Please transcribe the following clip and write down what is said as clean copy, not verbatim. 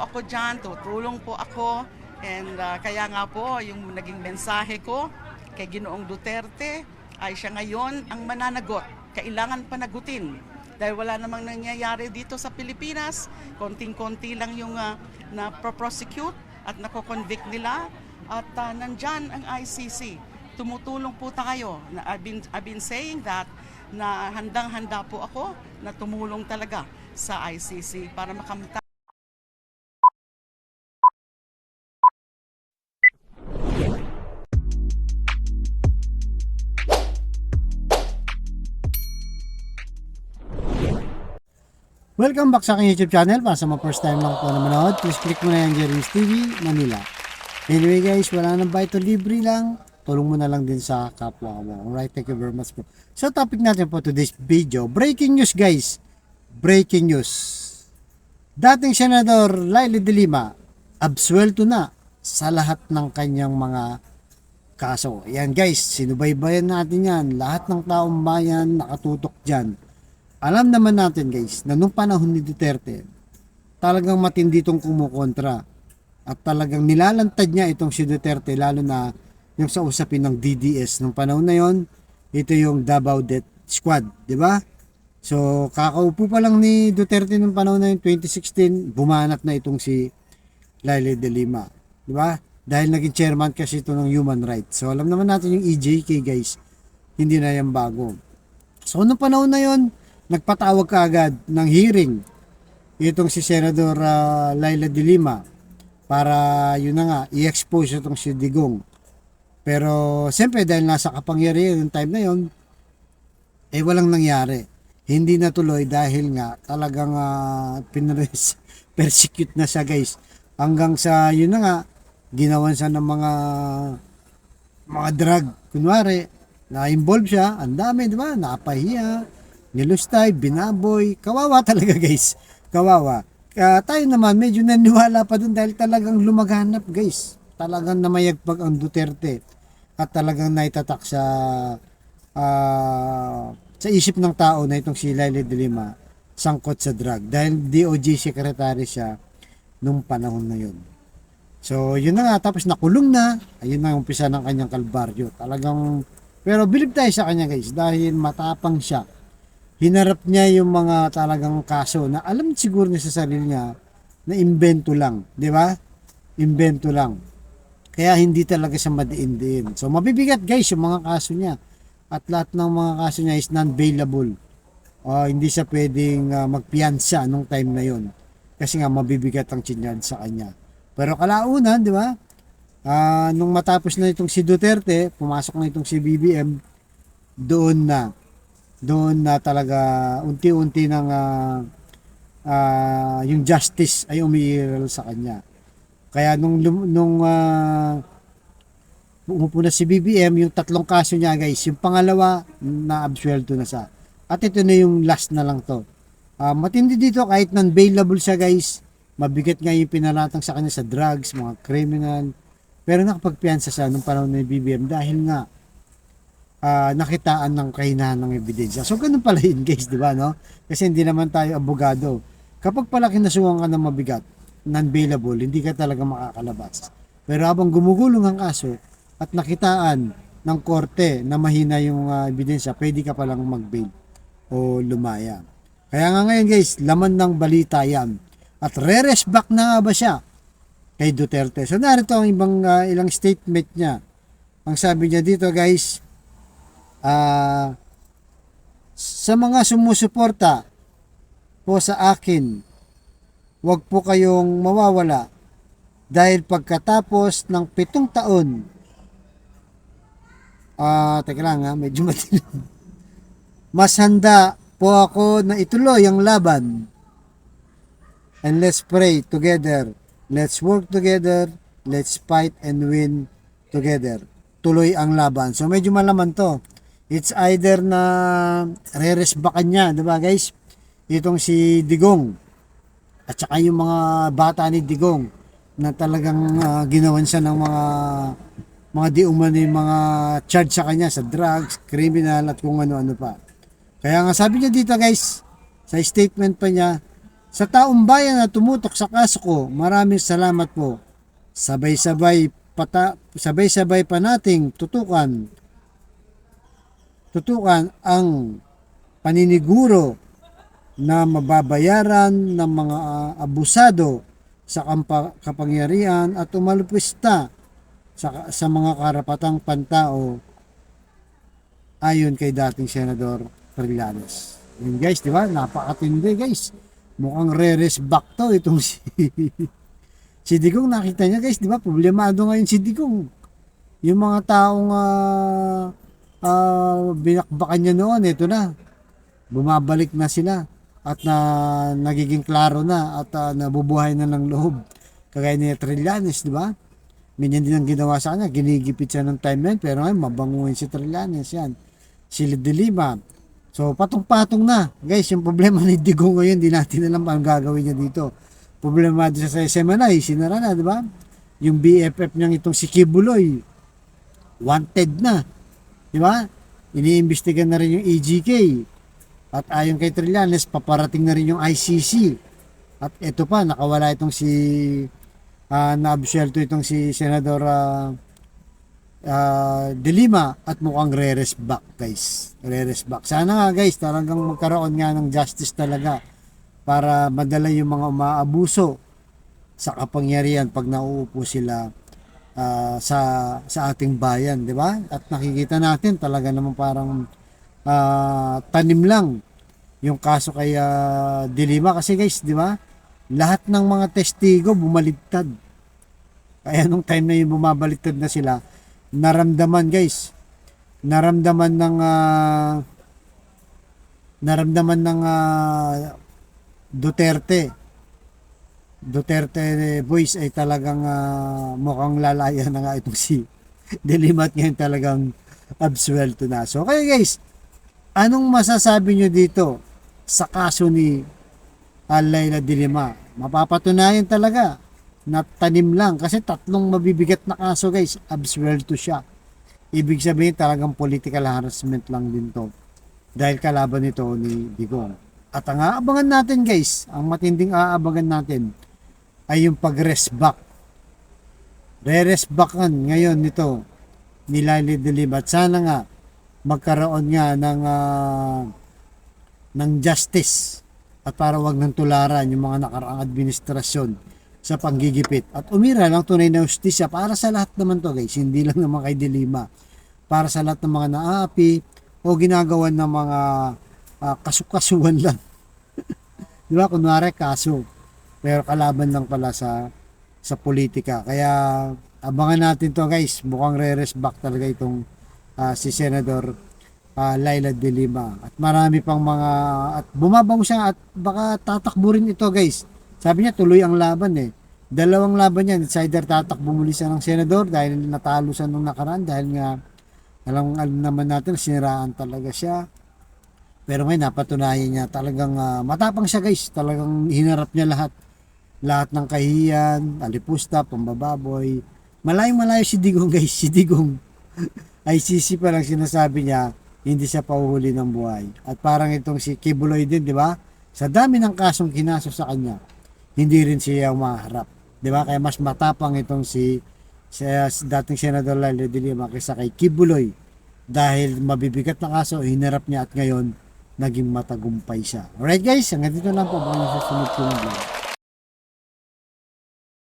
po ako dyan, tutulong po ako. And kaya nga po, yung naging mensahe ko kay Ginoong Duterte ay siya ngayon ang mananagot. Kailangan panagutin. Dahil wala namang nangyayari dito sa Pilipinas. Konting-konti lang yung na-prosecute at nako-convict nila. At nandyan ang ICC. Tumutulong po tayo. I've been saying that na handang-handa po ako na tumulong talaga sa ICC para makamta. Welcome back sa aking YouTube channel. Para sa mga first time lang po na manood, please click mo na yung Jerry's TV Manila. Anyway guys, wala nang bayad, libre lang. Tulong mo na lang din sa kapwa mo. Alright, thank you very much po. So topic natin po today's video, breaking news guys. Breaking news. Dating Senador Leila de Lima, absuelto na sa lahat ng kanyang mga kaso. Yan guys, sinubaybayan natin yan. Lahat ng taong bayan nakatutok dyan. Alam naman natin guys, na nung panahon ni Duterte, talagang matindi itong kumukontra. At talagang nilalantad niya itong si Duterte, lalo na yung sa usapin ng DDS. Nung panahon na yon, ito yung Davao Death Squad, di ba? So, kakaupo pa lang ni Duterte nung panahon na yun, 2016, bumanat na itong si Leila de Lima. Di ba? Dahil naging chairman kasi ito ng human rights. So, alam naman natin yung EJK guys, hindi na yan bago. So, nung panahon na yon, nagpatawag ka agad ng hearing itong si Senador Leila de Lima para yun na nga, i-expose itong si Digong. Pero siyempre dahil nasa kapangyarihan yung time na yun, eh walang nangyari. Hindi natuloy dahil nga talagang persecute na siya guys. Hanggang sa yun na nga, ginawan siya ng mga drug. Kunwari, na-involve siya, ang dami, di ba? Napahiya, nilustay, binaboy, kawawa talaga guys, kawawa. Tayo naman medyo naniwala pa dun dahil talagang lumaganap guys, talagang namayagpag ang Duterte at talagang naitatak sa isip ng tao na itong si Leila de Lima sangkot sa drug dahil DOJ secretary siya nung panahon na yun. So yun na nga, tapos nakulong na, ayun na umpisa ng kanyang kalbaryo talagang. Pero believe tayo sa kanya guys dahil matapang siya. Hinarap niya yung mga talagang kaso na alam siguro niya sa sarili niya na imbento lang, di ba? Imbento lang. Kaya hindi talaga siya madiin-diin. So mabibigat guys yung mga kaso niya. At lahat ng mga kaso niya is non-bailable. Hindi siya pwedeng magpiyansa nung time na yon. Kasi nga mabibigat ang tsinyan sa kanya. Pero kalaunan, di ba? Nung matapos na itong si Duterte, pumasok na itong si BBM, doon na talaga unti-unti nang yung justice ay umiiral sa kanya. Kaya nung umupo na si BBM, yung tatlong kaso niya guys, yung pangalawa na absuelto na siya. At ito na yung last na lang to. Matindi dito kahit non-bailable siya guys, mabigat nga yung pinalatang sa kanya sa drugs, mga criminal. Pero nakapagpiyansa siya nung panahon ng BBM dahil nga nakitaan ng kahinahan ng ebidensya. So, ganun pala yun guys, di ba, no? Kasi hindi naman tayo abogado. Kapag pala kinasuhan ka ng mabigat, non-bailable, hindi ka talaga makakalabas. Pero habang gumugulong ang kaso at nakitaan ng korte na mahina yung ebidensya, pwede ka palang mag-bail o lumaya. Kaya nga ngayon guys, laman ng balita yan. At re-rest back na nga ba siya kay Duterte? So, narito ang ilang statement niya. Ang sabi niya dito guys, sa mga sumusuporta po sa akin, huwag po kayong mawawala dahil pagkatapos ng 7 taon, teka lang medyo matino. Mas handa po ako na ituloy ang laban. And let's pray together. Let's work together. Let's fight and win together. Tuloy ang laban. So medyo malaman to. It's either na re-resbakan niya, diba guys? Itong si Digong at saka yung mga bata ni Digong na talagang ginawan siya ng mga di umano yung mga charge sa kanya sa drugs, criminal at kung ano-ano pa. Kaya nga sabi niya dito guys, sa statement pa niya, Sa taong bayan na tumutok sa kaso ko, maraming salamat po. Sabay-sabay pa nating tutukan ang paniniguro na mababayaran ng mga abusado sa kapangyarihan at umalupista sa mga karapatang pantao ayon kay dating Senador Trillanes. Yun guys, di ba? Napakatindi guys. Mukhang reres back to itong si Digong. Nakita niya guys, di ba? Problemado ngayon si Digong. Yung mga taong binakbakan niya noon, ito na. Bumabalik na sila at nagiging klaro na at nabubuhay na ng loob. Kagaya ni Trillanes, di ba? Ganyan din ang ginawa sa kanya. Ginigipit siya ng timeline pero ngayon mabanguhin si Trillanes yan. Si De Lima. So patong-patong na. Guys, yung problema ni Digong ngayon, di natin alam ang gagawin niya dito. Problema din sa SMNI, sinara na, di ba? Yung BFF niyang itong si Kibuloy, wanted na. Di ba? Iniimbestigan na rin yung EGK. At ayon kay Trillanes, paparating na rin yung ICC. At ito pa, nakawala itong si na-absuelto itong si Senador De Lima at mukhang re-rest back guys. Re-rest back. Sana nga guys, talagang magkaroon nga ng justice talaga para madala yung mga umaabuso sa kapangyarihan pag nauupo sila sa ating bayan, di ba? At nakikita natin talaga naman parang tanim lang yung kaso kay De Lima kasi guys, di ba? Lahat ng mga testigo bumaligtad. Kaya nung time na yung bumabaliktad na sila, naramdaman guys, naramdaman ng Duterte voice ay talagang mukhang lalaya na nga itong si De Lima at ngayon talagang absuelto na. So kaya guys, anong masasabi nyo dito sa kaso ni Laila De Lima? Mapapatunayan talaga na tanim lang kasi tatlong mabibigat na kaso guys, absuelto siya. Ibig sabihin talagang political harassment lang din to dahil kalaban nito ni Digong. At ang aabangan natin guys, ang matinding aabangan natin ay yung pag-rest back. Re-rest backan ngayon nito ni Laila De Lima at sana nga magkaroon nga ng justice at para wag nang tularan yung mga nakaraang administrasyon sa panggigipit at umira lang tunay na justisya para sa lahat naman to guys, hindi lang naman kay De Lima, para sa lahat ng mga naapi o ginagawan ng mga kasukasuan lang. Di ba? Kunwari kaso pero kalaban lang pala sa politika. Kaya abangan natin to guys, mukhang re-rest back talaga itong si Senador Laila De Lima at marami pang mga at bumabango siya at baka tatakbo rin ito guys. Sabi niya tuloy ang laban eh. Dalawang laban yan, it's either tatakbo muli siya ng senador dahil natalo siya nung nakaraan dahil nga alam naman natin siniraan talaga siya. Pero ngayon napatunayan niya talagang matapang siya guys, talagang hinarap niya lahat ng kahiyan, alipusta, pambababoy. Malayong-malayo si Digong guys, si Digong. ICC pa lang sinasabi niya, hindi siya pauhuli ng buhay. At parang itong si Kibuloy din, di ba? Sa dami ng kasong kinaso sa kanya, hindi rin siya umaharap. Di ba? Kaya mas matapang itong si dating Senador Laila De Lima kaysa kay Kibuloy. Dahil mabibigat na kaso, hinarap niya at ngayon, naging matagumpay siya. Alright guys, hanggang dito lang po. Baka nasa sunod ko vlog.